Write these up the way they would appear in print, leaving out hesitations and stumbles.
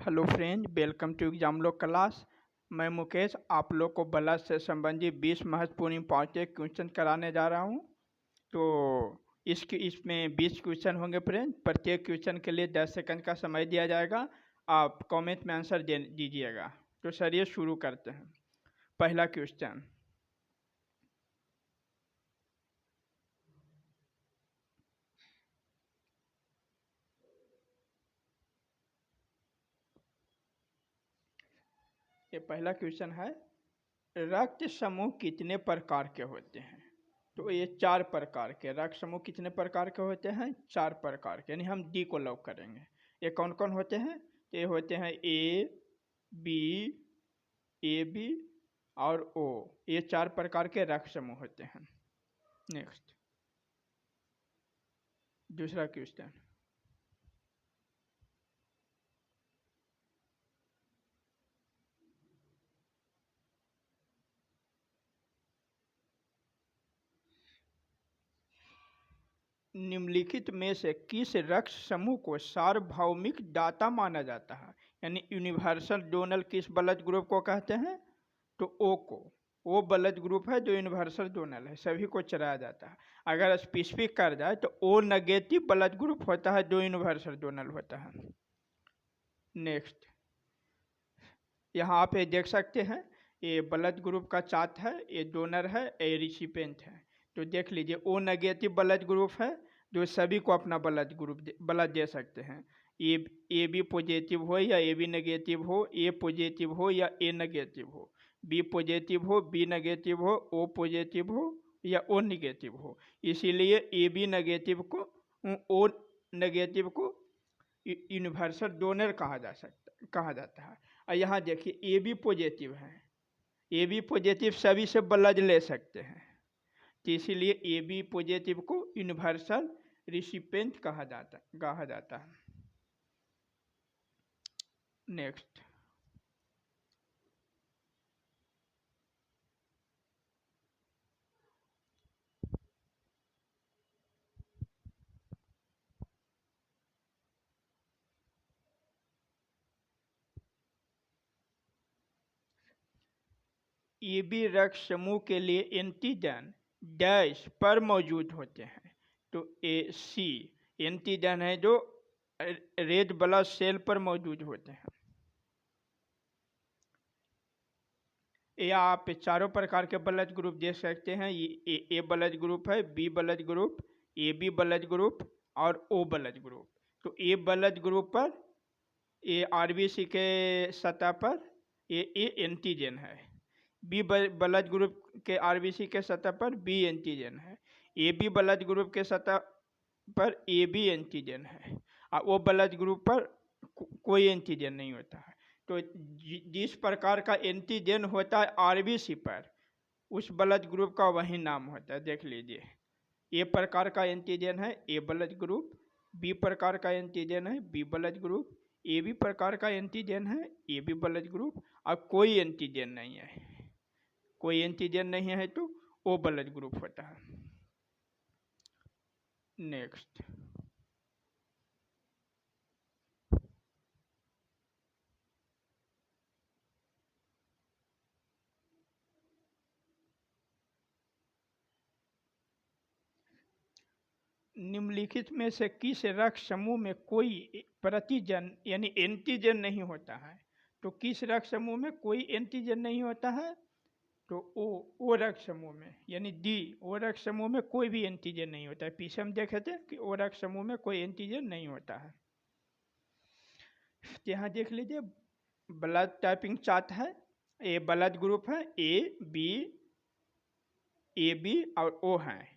Hello friend, welcome to exam लोग class. मैं मुकेश आप लोग को ब्लड से संबंधित 20 महत्वपूर्ण इंपॉर्टेंट क्वेश्चन कराने जा रहा हूं। तो इसमें 20 क्वेश्चन होंगे फ्रेंड। प्रत्येक क्वेश्चन के लिए 10 सेकंड का समय दिया जाएगा। आप कमेंट में आंसर दीजिएगा। तो चलिए शुरू करते हैं। पहला क्वेश्चन, ये पहला क्वेश्चन है, रक्त समूह कितने प्रकार के होते हैं? तो ये 4 प्रकार के रक्त समूह कितने प्रकार के होते हैं? 4 प्रकार के, यानी हम डी को लॉक करेंगे। ये कौन कौन होते हैं? ये होते हैं ए बी और ओ। ये 4 प्रकार के रक्त समूह होते हैं। नेक्स्ट, दूसरा क्वेश्चन, निम्नलिखित में से किस रक्त समूह को सार्वभौमिक दाता माना जाता है? यानी यूनिवर्सल डोनर किस ब्लड ग्रुप को कहते हैं? तो ओ को। वो ब्लड ग्रुप है जो यूनिवर्सल डोनर है, सभी को चलाया जाता है। अगर स्पेसिफिक कर जाए तो ओ नेगेटिव ब्लड ग्रुप होता है जो यूनिवर्सल डोनर होता है। नेक्स्ट, यहाँ आप ये देख सकते हैं, ये ब्लड ग्रुप का चार्ट है। ये डोनर है, ये रिसिपेंट है। तो देख लीजिए, ओ नेगेटिव ब्लड ग्रुप है जो सभी को अपना ब्लड दे सकते हैं। ए बी पॉजिटिव हो या ए बी नेगेटिव हो, ए पॉजिटिव हो या ए नेगेटिव हो, बी पॉजिटिव हो, बी नेगेटिव हो, ओ पॉजिटिव हो या ओ नेगेटिव हो। इसीलिए ए बी नेगेटिव को, ओ नेगेटिव को यूनिवर्सल डोनर कहा जाता है। और यहाँ देखिए, ए बी पॉजिटिव है, ए बी पॉजिटिव सभी से ब्लड ले सकते हैं। तो इसीलिए ए बी पॉजिटिव को यूनिवर्सल रिसिपेंट कहा जाता है। नेक्स्ट, ए बी रक्त समूह के लिए एंटीजन डैश पर मौजूद होते हैं। तो ए सी एंटीजन है जो रेड ब्लड सेल पर मौजूद होते हैं। ये आप चारों प्रकार के ब्लड ग्रुप देख सकते हैं। ये ए ब्लड ग्रुप है, B blood group, A B blood group और ओ ब्लड ग्रुप। तो ए ब्लड ग्रुप पर ये आरबीसी के सतह पर ये एंटीजन है। बी ब्लड ग्रुप के आरबीसी के सतह पर बी एंटीजन है। ए बी ब्लड ग्रुप के सतह पर ए बी एंटीजन है। और ओ ब्लड ग्रुप पर कोई एंटीजन नहीं होता है। तो जिस प्रकार का एंटीजन होता है आरबीसी पर, उस ब्लड ग्रुप का वही नाम होता है। देख लीजिए, ए प्रकार का एंटीजन है ए ब्लड ग्रुप, बी प्रकार का एंटीजन है B blood group, A B प्रकार का एंटीजन है ए बी ब्लड ग्रुप, और कोई एंटीजन नहीं है। कोई एंटीजन नहीं है तो ओ ब्लड ग्रुप होता है। नेक्स्ट, निम्नलिखित में से किस रक्त समूह में कोई प्रतिजन यानी एंटीजन नहीं होता है? तो किस रक्त समूह में कोई एंटीजन नहीं होता है? तो ओ रक्त समूह में, यानी डी, ओ रक्त समूह में कोई भी एंटीजन नहीं होता है। पीछे हम देखे थे कि ओ रक्त समूह में कोई एंटीजन नहीं होता है। यहाँ देख लीजिए, ब्लड टाइपिंग चार्ट है। ए ब्लड ग्रुप है, ए बी और ओ है,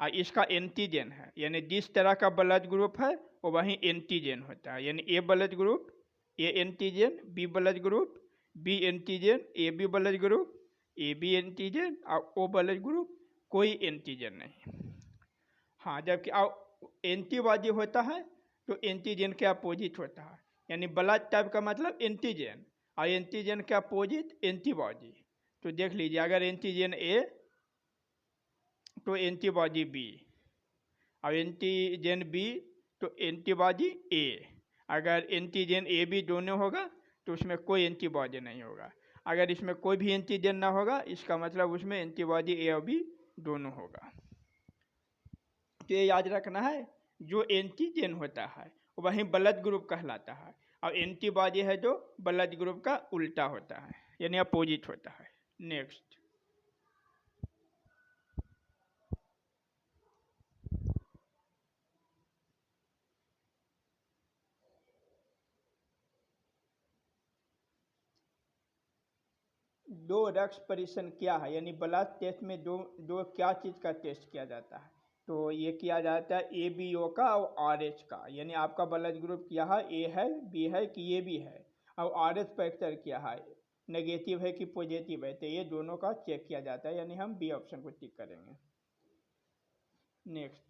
और इसका एंटीजन है। यानी जिस तरह का ब्लड ग्रुप है वो वही एंटीजन होता है। यानी A blood group A antigen, B blood group B antigen, A B blood group A B antigen और ओ ब्लड ग्रुप कोई एंटीजन नहीं। हाँ, जबकि एंटीबॉडी होता है तो एंटीजन के अपोजिट होता है। यानी ब्लड टाइप का मतलब एंटीजन, और एंटीजन के अपोजिट एंटीबॉडी। तो देख लीजिए, अगर एंटीजन ए तो एंटीबॉडी बी, और एंटीजन बी तो एंटीबॉडी ए, अगर एंटीजन ए बी दोनों होगा तो उसमें कोई एंटीबॉडी नहीं होगा। अगर इसमें कोई भी एंटीजन ना होगा इसका मतलब उसमें एंटीबॉडी ए और बी दोनों होगा। तो ये याद रखना है, जो एंटीजन होता है वही ब्लड ग्रुप कहलाता है, और एंटीबॉडी है जो ब्लड ग्रुप का उल्टा होता है, यानी अपोजिट होता है। नेक्स्ट, दो रक्त परीक्षण क्या है, यानी ब्लड टेस्ट में दो दो क्या चीज़ का टेस्ट किया जाता है। तो ये किया जाता है ABO का और RH का, यानी आपका ब्लड ग्रुप क्या है, ए है, बी है कि ए बी है, और RH फैक्टर क्या है, नेगेटिव है कि पॉजिटिव है। तो ये दोनों का चेक किया जाता है, यानी हम बी ऑप्शन को टिक करेंगे। नेक्स्ट,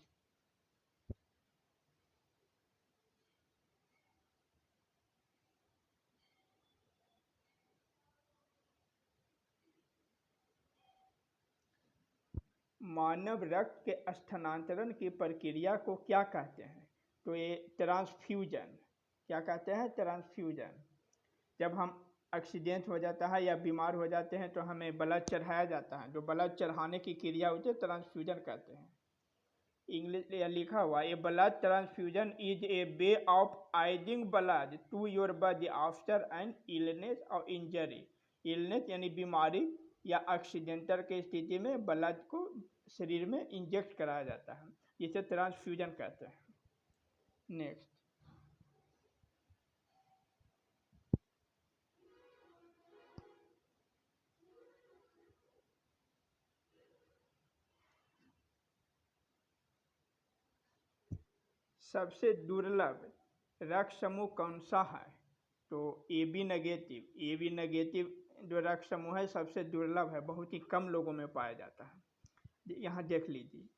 मानव रक्त के स्थानांतरण की प्रक्रिया को क्या कहते हैं? तो ये ट्रांसफ्यूजन, क्या कहते हैं, ट्रांसफ्यूजन। जब हम एक्सीडेंट हो जाता है या बीमार हो जाते हैं तो हमें ब्लड चढ़ाया जाता है, जो ब्लड चढ़ाने की क्रिया होती है ट्रांसफ्यूजन कहते हैं। इंग्लिश में लिखा हुआ, a blood transfusion is a way of adding blood to your body after an illness और इंजरी। इलनेस यानी बीमारी या एक्सीडेंटल की स्थिति में ब्लड को शरीर में इंजेक्ट कराया जाता है, जिसे ट्रांसफ्यूजन कहते हैं। नेक्स्ट, सबसे दुर्लभ रक्त समूह कौन सा है? तो AB नेगेटिव। AB नेगेटिव जो रक्त समूह है सबसे दुर्लभ है, बहुत ही कम लोगों में पाया जाता है। यहाँ देख लीजिए,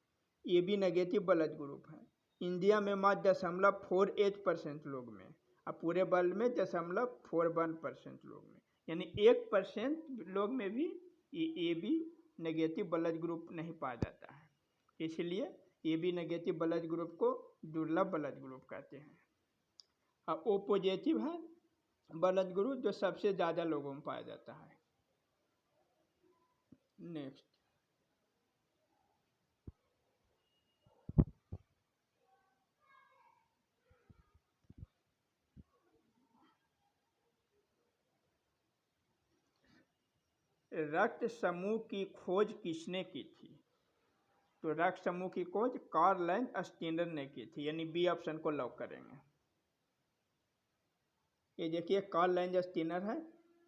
AB नेगेटिव ब्लड ग्रुप है इंडिया में मात्र 0.48% लोग में, और पूरे वर्ल्ड में 0.41% लोग में, यानी 1% लोग में भी AB नेगेटिव ब्लड ग्रुप नहीं पाया जाता है। इसलिए AB नेगेटिव ब्लड ग्रुप को दुर्लभ ब्लड ग्रुप कहते हैं। और O पॉजिटिव है ब्लड ग्रुप जो सबसे ज़्यादा लोगों में पाया जाता है। नेक्स्ट, रक्त समूह की खोज किसने की थी? तो रक्त समूह की खोज कार्ल लैंड स्टीनर ने की थी, यानी बी ऑप्शन को लॉक करेंगे। ये देखिए कार्ल लैंड स्टीनर है,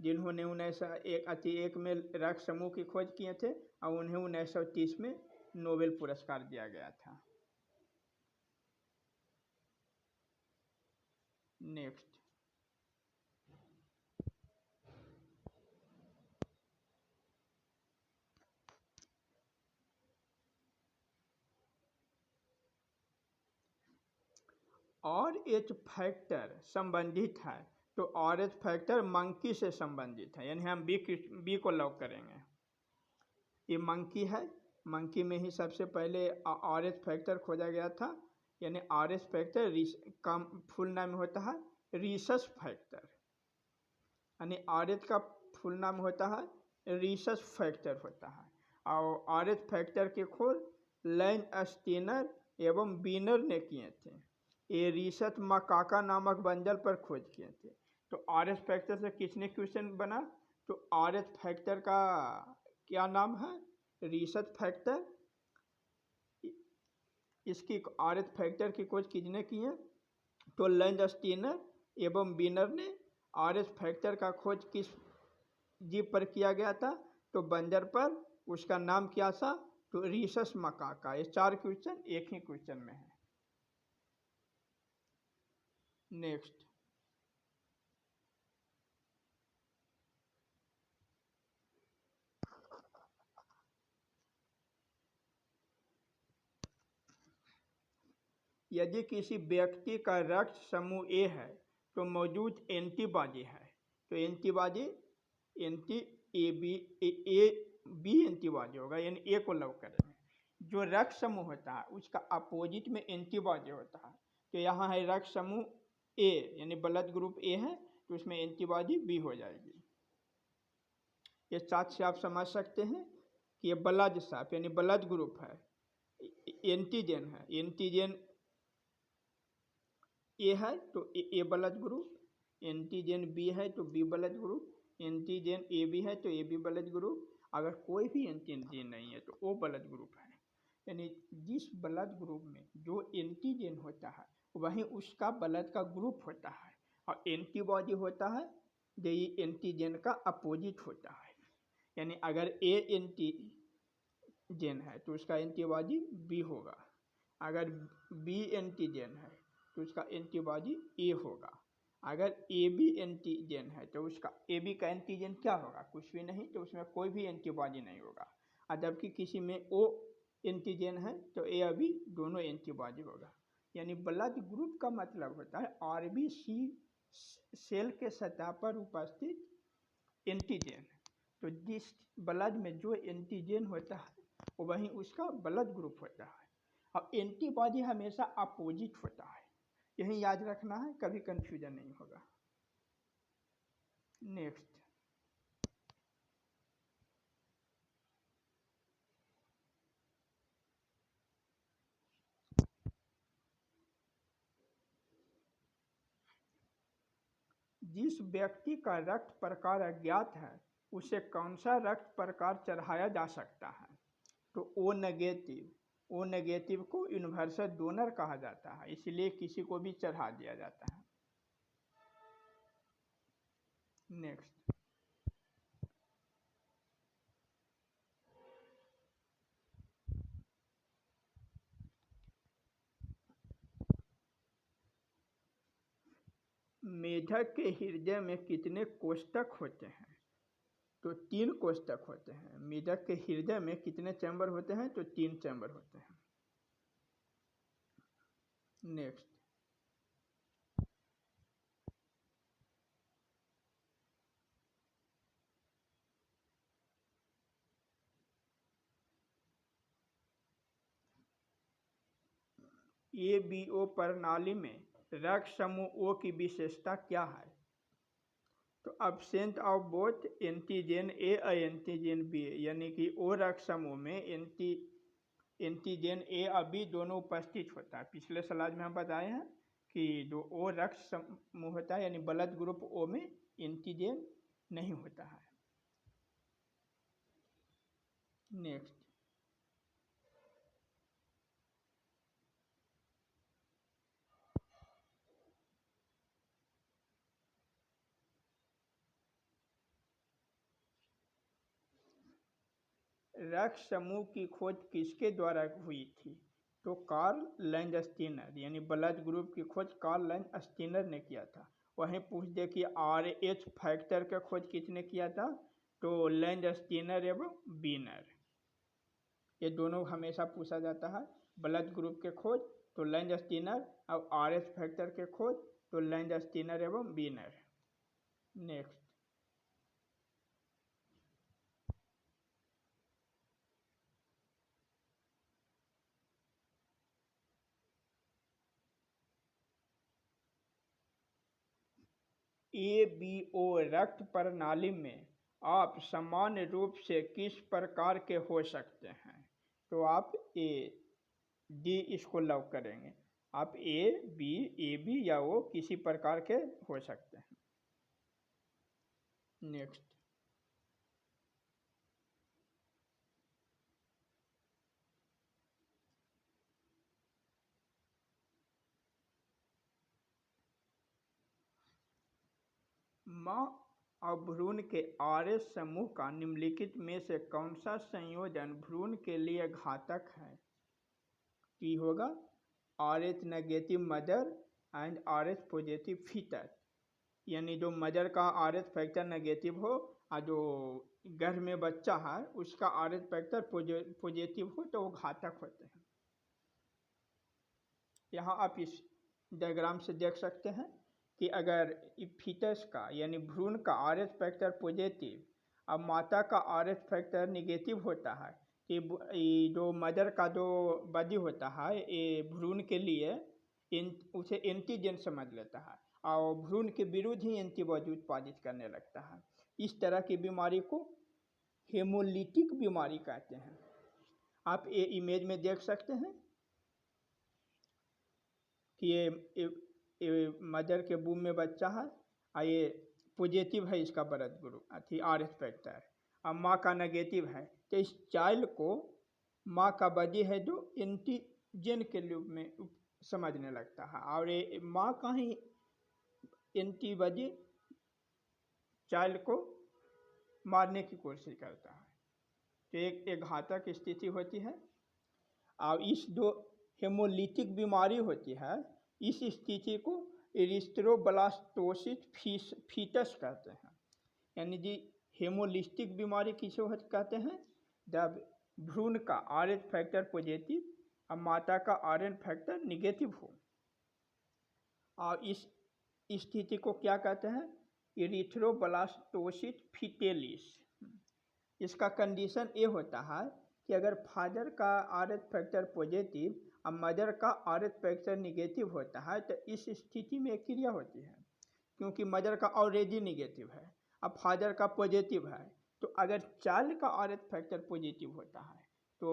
जिन्होंने 1901 में रक्त समूह की खोज किए थे, और उन्हें 1930 में नोबेल पुरस्कार दिया गया था। नेक्स्ट, RH फैक्टर संबंधित है, तो RH फैक्टर मंकी से संबंधित है, यानी हम बी को लॉक करेंगे। ये मंकी है, मंकी में ही सबसे पहले RH फैक्टर खोजा गया था, यानी RH फैक्टर का फुल नाम होता है रीसस फैक्टर, यानी RH का फुल नाम होता है रीसस फैक्टर होता है। और RH फैक्टर की खोज लैंड स्टीनर एवं बीनर ने किए थे। ये रीसस मकाका नामक बंजर पर खोज किए थे। तो RH फैक्टर से किसने क्वेश्चन बना? तो RH फैक्टर का क्या नाम है? Rhesus factor. इसकी RH फैक्टर की खोज किसने की है? तो लैंड स्टीनर एवं बीनर ने। RH फैक्टर का खोज किस जीव पर किया गया था? तो बंजर पर। उसका नाम क्या था? तो रीसस मकाका। ये 4 क्वेश्चन एक ही क्वेश्चन में है। नेक्स्ट, यदि किसी व्यक्ति का रक्त समूह ए है तो मौजूद एंटीबॉडी है, तो एंटीबॉडी ए बी एंटीबॉडी होगा, यानी ए को लॉक करेंगे। जो रक्त समूह होता है उसका अपोजिट में एंटीबॉडी होता है, तो यहाँ है रक्त समूह ए यानी ब्लड ग्रुप ए है तो उसमें एंटीबॉडी बी हो जाएगी। ये चार्ट से आप समझ सकते हैं कि ये ब्लड साफ यानी ब्लड ग्रुप है, एंटीजन है, एंटीजन ए है तो A blood group, antigen B है तो B blood group, antigen A B है तो ए बी ब्लड ग्रुप, अगर कोई भी एंटीजन नहीं है तो ओ ब्लड ग्रुप है। यानी जिस ब्लड ग्रुप में जो एंटीजन होता है वहीं उसका ब्लड का ग्रुप होता है, और एंटीबॉडी होता है जो ये एंटीजन का अपोजिट होता है। यानी अगर ए एंटीजन है तो उसका एंटीबॉडी बी होगा, अगर बी एंटीजन है तो उसका एंटीबॉडी ए होगा, अगर ए बी एंटीजन है तो उसका ए बी का एंटीजन क्या होगा, कुछ भी नहीं, तो उसमें कोई भी एंटीबॉडी नहीं होगा। और जबकि किसी में ओ एंटीजन है तो ए और बी दोनों एंटीबॉडी होगा। यानी ब्लड ग्रुप का मतलब होता है आरबीसी सेल के सतह पर उपस्थित एंटीजन। तो जिस ब्लड में जो एंटीजन होता है वहीं उसका ब्लड ग्रुप होता है, और एंटीबॉडी हमेशा अपोजिट होता है। यही याद रखना है, कभी कंफ्यूजन नहीं होगा। नेक्स्ट, जिस व्यक्ति का रक्त प्रकार अज्ञात है उसे कौन सा रक्त प्रकार चढ़ाया जा सकता है? तो ओ नेगेटिव। ओ नेगेटिव को यूनिवर्सल डोनर कहा जाता है, इसलिए किसी को भी चढ़ा दिया जाता है। नेक्स्ट, मेढक के हृदय में कितने कोष्ठक होते हैं? तो 3 कोष्ठक होते हैं। मेढक के हृदय में कितने चैम्बर होते हैं? तो 3 चैम्बर होते हैं। नेक्स्ट, ABO प्रणाली में रक्त समूह O की विशेषता क्या है? तो एब्सेंट ऑफ बोथ एंटीजन ए और एंटीजन बी, यानी कि O रक्त समूह में एंटीजन ए और बी दोनों उपस्थित होता है। पिछले स्लाइड में हम बताए हैं कि जो O रक्त समूह होता है यानी ब्लड ग्रुप O में एंटीजन नहीं होता है। नेक्स्ट, रक्त समूह की खोज किसके द्वारा हुई थी? तो कार्ल लैंडस्टीनर, यानी ब्लड ग्रुप की खोज कार्ल लैंडस्टीनर ने किया था। वहीं पूछ दे कि RH फैक्टर का खोज किसने किया था? तो लैंडस्टीनर एवं बीनर। ये दोनों हमेशा पूछा जाता है। ब्लड ग्रुप के खोज तो लैंडस्टीनर, और RH फैक्टर के खोज तो लैंडस्टीनर एवं बीनर। नेक्स्ट, ABO रक्त प्रणाली में आप सामान्य रूप से किस प्रकार के हो सकते हैं? तो आप D इसको लॉक करेंगे। आप AB, AB या O किसी प्रकार के हो सकते हैं। नेक्स्ट, माँ और भ्रूण के RH समूह का निम्नलिखित में से कौन सा संयोजन भ्रूण के लिए घातक है? की होगा RH negative mother and RH positive fitter, यानी जो मदर का RH फैक्टर नेगेटिव हो और जो गर्भ में बच्चा है उसका RH फैक्टर पॉजिटिव हो तो वो घातक होते हैं। यहाँ आप इस डायग्राम से देख सकते हैं कि अगर फीटस का यानी भ्रूण का RH फैक्टर पॉजिटिव और माता का RH फैक्टर नेगेटिव होता है कि जो मदर का जो बॉडी होता है ये भ्रूण के लिए उसे एंटीजन समझ लेता है और भ्रूण के विरुद्ध ही एंटीबॉडी उत्पादित करने लगता है। इस तरह की बीमारी को हेमोलिटिक बीमारी कहते हैं। आप ये इमेज में देख सकते हैं कि ये मदर के बूम में बच्चा है और ये पॉजिटिव है इसका ब्लड ग्रुप अथी आर एच फैक्टर, और माँ का नेगेटिव है। तो इस चाइल्ड को माँ का बॉडी है जो एंटीजन के रूप में समझने लगता है, और ये माँ का ही एंटीबॉडी चाइल्ड को मारने की कोशिश करता है। तो एक घातक स्थिति होती है। और इस जो हेमोलिटिक बीमारी होती है, इस स्थिति को एरिथ्रोब्लास्टोसिस फीटस कहते हैं। यानी जी हेमोलिटिक बीमारी किसे कहते हैं? जब भ्रूण का आरएच फैक्टर पॉजिटिव और माता का आरएन फैक्टर निगेटिव हो। और इस स्थिति को क्या कहते हैं? Erythroblastosis fetalis. इसका कंडीशन ये होता है कि अगर फादर का आरएच फैक्टर पॉजिटिव और मदर का आरएच फैक्टर निगेटिव होता है तो इस स्थिति में एक क्रिया होती है, क्योंकि मदर का ऑलरेडी निगेटिव है अब फादर का पॉजिटिव है, तो अगर चाइल्ड का आरएच फैक्टर पॉजिटिव होता है तो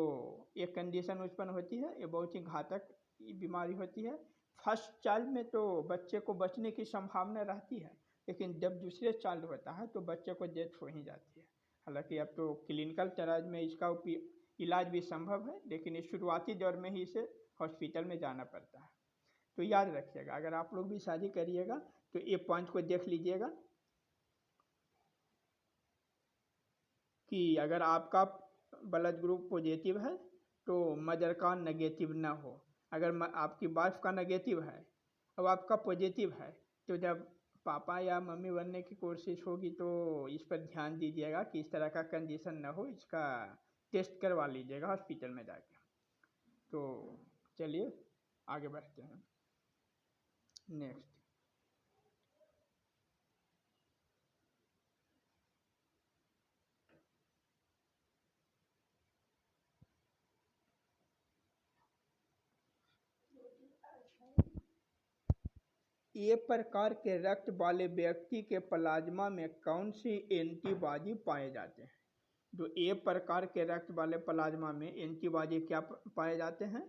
एक कंडीशन उत्पन्न होती है। ये बहुत ही घातक बीमारी होती है। फर्स्ट चाइल्ड में तो बच्चे को बचने की संभावना रहती है, लेकिन जब दूसरे चाइल्ड होता है तो बच्चे को डेथ हो ही जाती है। हालांकि अब तो क्लिनिकल ट्रायल में इसका इलाज भी संभव है, लेकिन इस शुरुआती दौर में ही इसे हॉस्पिटल में जाना पड़ता है। तो याद रखिएगा, अगर आप लोग भी शादी करिएगा तो ये पॉइंट को देख लीजिएगा कि अगर आपका ब्लड ग्रुप पॉजिटिव है तो मदर का नेगेटिव ना हो। अगर आपकी वाइफ का नेगेटिव है अब आपका पॉजिटिव है, तो जब पापा या मम्मी बनने की कोशिश होगी तो इस पर ध्यान दीजिएगा कि इस तरह का कंडीशन ना हो। इसका टेस्ट करवा लीजिएगा हॉस्पिटल में जाके। तो चलिए आगे बढ़ते हैं। नेक्स्ट, ए प्रकार के रक्त वाले व्यक्ति के प्लाज्मा में कौन सी एंटीबॉडी पाए जाते हैं? जो ए प्रकार के रक्त वाले प्लाज्मा में एंटीबॉडी क्या पाए जाते हैं?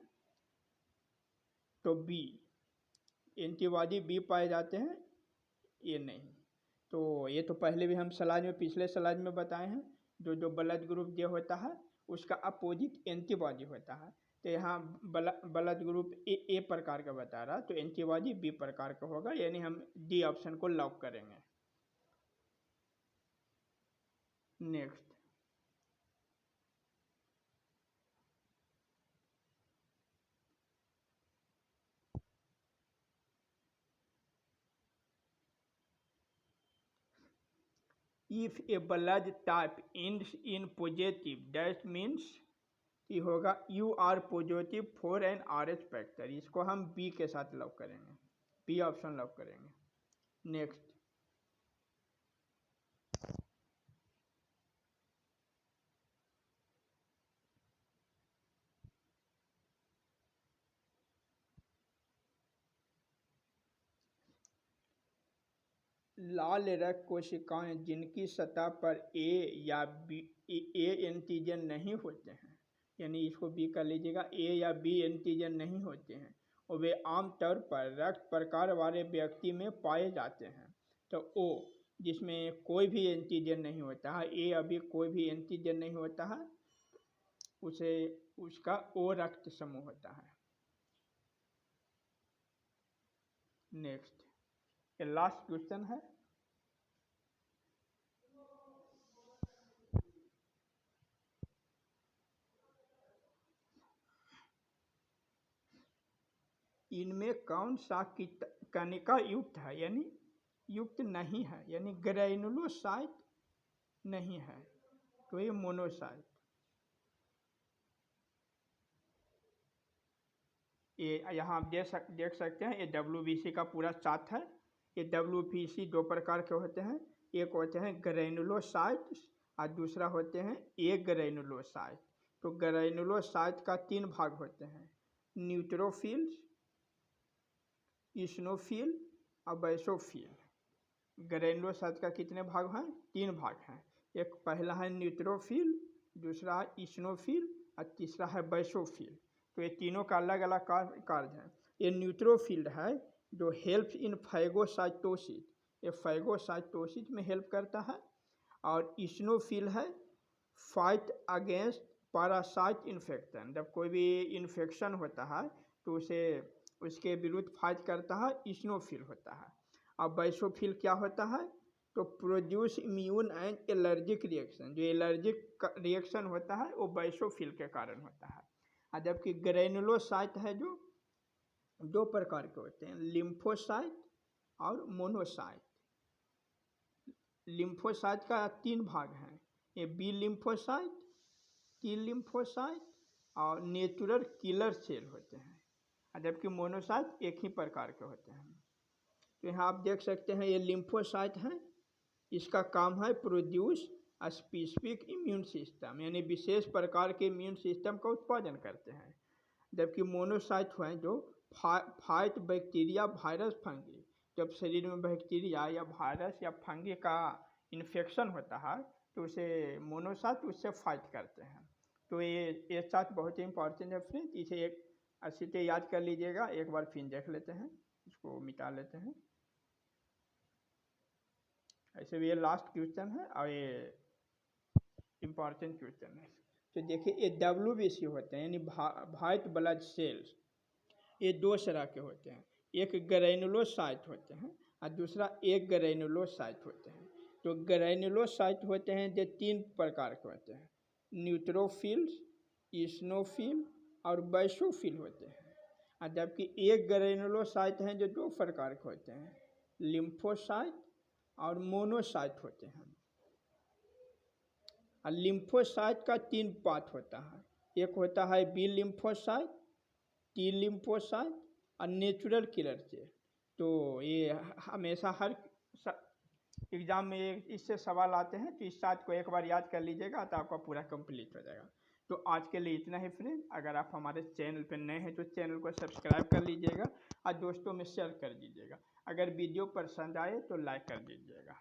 तो बी एंटीबॉडी बी पाए जाते हैं, ये नहीं। तो ये तो पहले भी हम स्लाइड में पिछले स्लाइड में बताए हैं। जो ब्लड ग्रुप जो होता है उसका अपोजिट एंटीबॉडी होता है। तो यहाँ ब्लड ग्रुप ए प्रकार का बता रहा, तो एंटीबॉडी बी प्रकार का होगा, यानी हम डी ऑप्शन को लॉक करेंगे। Next, if A blood type ends in positive that means कि होगा you are positive for an R H factor. इसको हम बी के साथ लॉक करेंगे, बी ऑप्शन लॉक करेंगे। नेक्स्ट, लाल रक्त कोशिकाएं जिनकी सतह पर ए या बी ए एंटीजन नहीं होते हैं, यानी इसको बी कर लीजिएगा, ए या बी एंटीजन नहीं होते हैं और वे आमतौर पर रक्त प्रकार वाले व्यक्ति में पाए जाते हैं। तो ओ जिसमें कोई भी एंटीजन नहीं होता है, ए अभी कोई भी एंटीजन नहीं होता है, उसे उसका ओ रक्त समूह होता है। नेक्स्ट, ये लास्ट क्वेश्चन है। इनमें कौन सा कणिका युक्त है, यानी युक्त नहीं है, यानी ग्रैनुलोसाइट नहीं है, तो ये मोनोसाइट। ये यहाँ आप देख सकते हैं, ये WBC का पूरा चार्ट है। ये WBC दो प्रकार के होते हैं, एक होते हैं ग्रैनुलोसाइट और दूसरा होते हैं ए ग्रैनुलोसाइट। तो ग्रैनुलोसाइट का 3 भाग होते हैं, न्यूट्रोफिल्स, इस्नोफिल और बेसोफिल। ग्रैनुलोसाइट का कितने भाग हैं? 3 भाग हैं। एक पहला है न्यूट्रोफिल, दूसरा है इस्नोफिल और तीसरा है बेसोफिल। तो ये तीनों का अलग अलग कार्य है। ये न्यूट्रोफिल है जो हेल्प इन फैगोसाइटोसिस, ये फैगोसाइटोसिस में हेल्प करता है। और इस्नोफिल है फाइट अगेंस्ट पैरासाइट इन्फेक्शन, जब कोई भी इन्फेक्शन होता है तो उसे उसके विरुद्ध फाइट करता है, इस्नोफिल होता है। और बेसोफिल क्या होता है? तो produce immune and allergic reaction, जो एलर्जिक रिएक्शन होता है वो बेसोफिल के कारण होता है। और जबकि ग्रैनुलोसाइट है जो 2 प्रकार के होते हैं, लिम्फोसाइट और मोनोसाइट। लिम्फोसाइट का 3 भाग हैं, ये बी लिम्फोसाइट, टी लिम्फोसाइट और नेचुरल किलर सेल होते हैं। जबकि मोनोसाइट एक ही प्रकार के होते हैं। तो यहाँ आप देख सकते हैं ये लिम्फोसाइट है, इसका काम है प्रोड्यूस स्पेसिफिक इम्यून सिस्टम, यानी विशेष प्रकार के इम्यून सिस्टम का उत्पादन करते हैं। जबकि मोनोसाइट हैं जो फाइट बैक्टीरिया, वायरस, फंगी, जब शरीर में बैक्टीरिया या वायरस या फंगी का इन्फेक्शन होता है तो उसे मोनोसाइट उससे फाइट करते हैं। तो ये साथ बहुत ही इंपॉर्टेंट है फ्रेंड, इसे एक अच्छी से याद कर लीजिएगा। एक बार फिर देख लेते हैं, इसको मिटा लेते हैं। ऐसे भी ये लास्ट क्वेश्चन है और ये इंपॉर्टेंट क्वेश्चन है। तो देखिए ये WBC होते हैं, यानी व्हाइट ब्लड सेल्स। ये 2 तरह के होते हैं, एक ग्रैनुलोसाइट होते हैं और दूसरा एक ग्रैनुलोसाइट होते हैं। तो ग्रैनुलोसाइट होते हैं जो 3 प्रकार के होते हैं, न्यूट्रोफिल्स, इस्नोफिल और बेसोफिल होते हैं। और जबकि एक ग्रैनुलोसाइट हैं जो 2 प्रकार के होते हैं, लिम्फोसाइट और मोनोसाइट होते हैं। और लिम्फोसाइट का 3 पार्ट होता है, एक होता है बी लिम्फोसाइट, टी लिम्फोसाइट और नेचुरल किलर सेल। तो ये हमेशा हर एग्जाम में इससे सवाल आते हैं, तो इस साइट को एक बार याद कर लीजिएगा तो आपका पूरा कंप्लीट हो जाएगा। तो आज के लिए इतना ही फ्रेंड। अगर आप हमारे चैनल पर नए हैं तो चैनल को सब्सक्राइब कर लीजिएगा और दोस्तों में शेयर कर दीजिएगा। अगर वीडियो पसंद आए तो लाइक कर दीजिएगा।